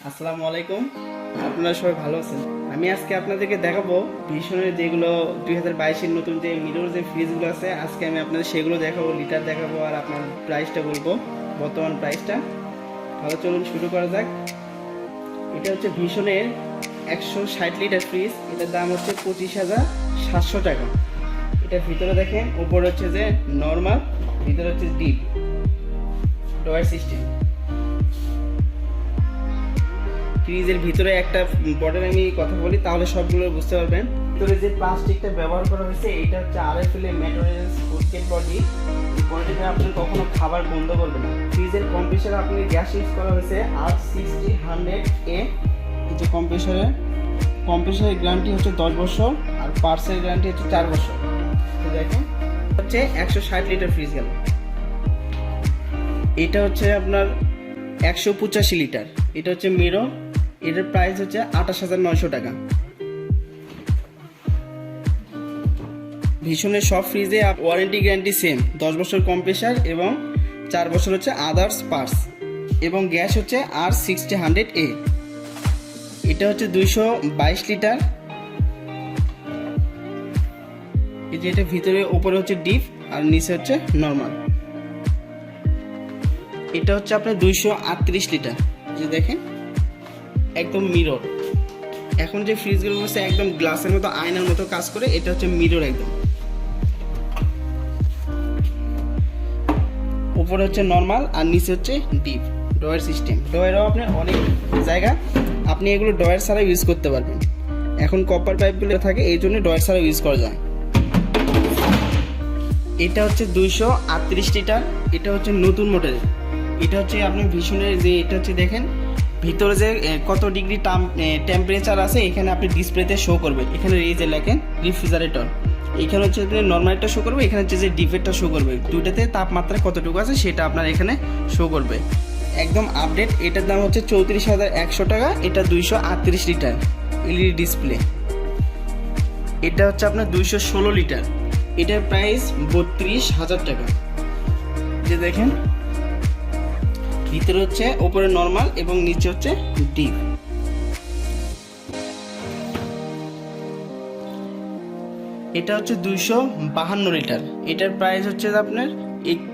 আসসালামু আলাইকুম। আপনারা সবাই ভালো আছেন? আমি আজকে আপনাদেরকে দেখাবো ভীষণের যেগুলো 2022-এর নতুন যে মিরর যে ফ্রিজগুলো আছে, আজকে আমি আপনাদের সেগুলো দেখাবো, লিটার দেখাবো আর আপনার প্রাইসটা বলবো, বর্তমান প্রাইসটা। তাহলে চলুন শুরু করা যাক। এটা হচ্ছে ভীষণের 160 লিটার ফ্রিজ। এটার দাম হচ্ছে 25,700 টাকা। এটার ভিতরে দেখেন, উপরে হচ্ছে যে নর্মাল, ভিতরে হচ্ছে ডিপ ডয়ার সিস্টেম। ফ্রিজের ভিতরে একটা বর্ডার আমি কথা বলি, তাহলে সবগুলো বুঝতে পারবেন। ভিতরে যে প্লাস্টিকটা ব্যবহার করা হয়েছে, এটা হচ্ছে RFL ম্যাটেরিয়ালস ফুডকেট বডি। এই বডিতে আপনি কখনো খাবার বন্ধ করবেন না। ফ্রিজের কম্প্রেসার আপনি গ্যাস ইউজ করা হয়েছে R60-100A। এই যে কম্প্রেসারের গ্যারান্টি হচ্ছে 10 বছর আর পার্সের গ্যারান্টি হচ্ছে 4 বছর। তো দেখেন, হচ্ছে 160 লিটার ফ্রিজ গেল। এটা হচ্ছে আপনার 185 লিটার। এটা হচ্ছে মিরর। এটার প্রাইস হচ্ছে 28,900 টাকা। ভীষণের সব ফ্রিজে ওয়ারেন্টি গ্যারান্টি সেম, 10 বছর কম্প্রেসার এবং 4 বছর হচ্ছে আদার্স পার্টস, এবং গ্যাস হচ্ছে R60-100A। এটা হচ্ছে 222 লিটার। এই যে এটা ভিতরে, উপরে হচ্ছে ডিপ আর নিচে হচ্ছে নর্মাল। এটা হচ্ছে আপনার 238 লিটার। যে দেখেন, একদম মিরর। এখন যে ফ্রিজগুলো হচ্ছে একদম গ্লাসের মতো, আয়নার মতো কাজ করে। এটা হচ্ছে মিরর একদম। উপরে হচ্ছে নর্মাল আর নিচে হচ্ছে ডিপ ডয়ার সিস্টেম। ডয়ারও আপনার অনেক জায়গা, আপনি এগুলো ডয়ার ছাড়া ইউজ করতে পারবেন। এখন কপার পাইপগুলো থাকে, এই জন্য ডয়ার ছাড়া ইউজ করা যায়। এটা হচ্ছে 238 লিটার। এটা হচ্ছে নতুন মডেল। এটা হচ্ছে আপনি ভীষণের যে, এটা হচ্ছে দেখেন ভিতরে যে কত ডিগ্রি টেম্পারেচার আছে, এখানে আপনি ডিসপ্লেতে শো করবে। এখানে এই যে লেখেন রেফ্রিজারেটর, এখানে হচ্ছে নর্মালটা শো করবে, এখানে হচ্ছে যে ডিপেরটা শো করবে। দুইটাতে তাপমাত্রা কতটুকু আছে সেটা আপনার এখানে শো করবে। একদম আপডেট। এটার দাম হচ্ছে 34,100 টাকা। এটা 238 লিটার এলইডি ডিসপ্লে। এটা হচ্ছে আপনার 216 লিটার। এটার প্রাইস 32,000 টাকা। যে দেখেন, ভিতরে হচ্ছে উপরে নর্মাল এবং নিচে হচ্ছে ডিপ। এটা হচ্ছে 252 লিটার। এটার প্রাইস হচ্ছে আপনার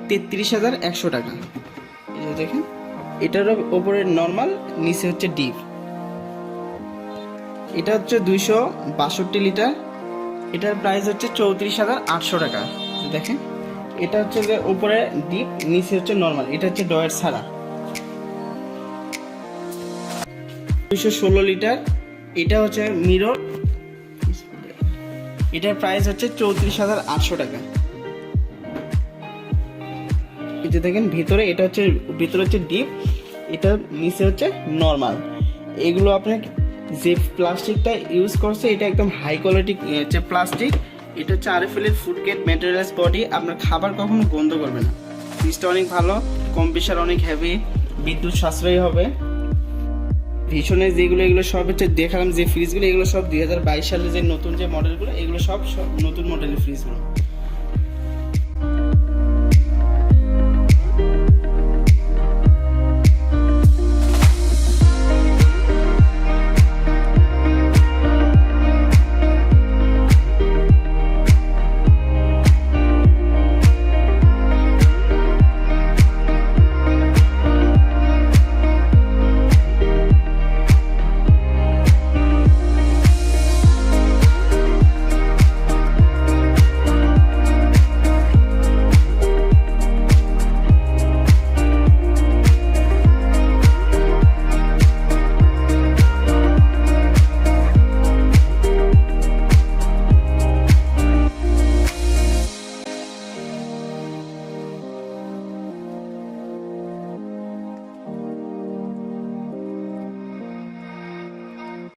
33,100 টাকা। এই যে দেখেন, এটার উপরে নর্মাল, নিচে হচ্ছে ডিপ। এটা হচ্ছে 262 লিটার। এটার প্রাইস হচ্ছে 34,800 টাকা। দেখেন, এটা হচ্ছে যে উপরে ডিপ, নিচে হচ্ছে নর্মাল। এটা হচ্ছে ডয়ার ছাড়া। 216 লিটার। এটা হচ্ছে মিরর। এটার প্রাইস হচ্ছে 34,800 টাকা। এই যে দেখেন ভিতরে, এটা হচ্ছে ভিতরে হচ্ছে ডিপ, এটা নিচে হচ্ছে নর্মাল। এগুলো আপনার যে প্লাস্টিকটা ইউজ করছে, এটা একদম হাই কোয়ালিটি হচ্ছে প্লাস্টিক। এটা হচ্ছে RFL ফুডকেট ম্যাটেরিয়ালস বডি। আপনার খাবার কখনো গন্ধ করবে না। ফ্রিজটা অনেক ভালো, কম্প্রেসার অনেক হেভি, বিদ্যুৎ সাশ্রয়ী হবে। ভীষণের যেগুলো, এগুলো সব হচ্ছে দেখালাম যে ফ্রিজগুলো, এগুলো সব 2022 সালে যে নতুন যে মডেলগুলো, এগুলো সব নতুন মডেলের ফ্রিজগুলো।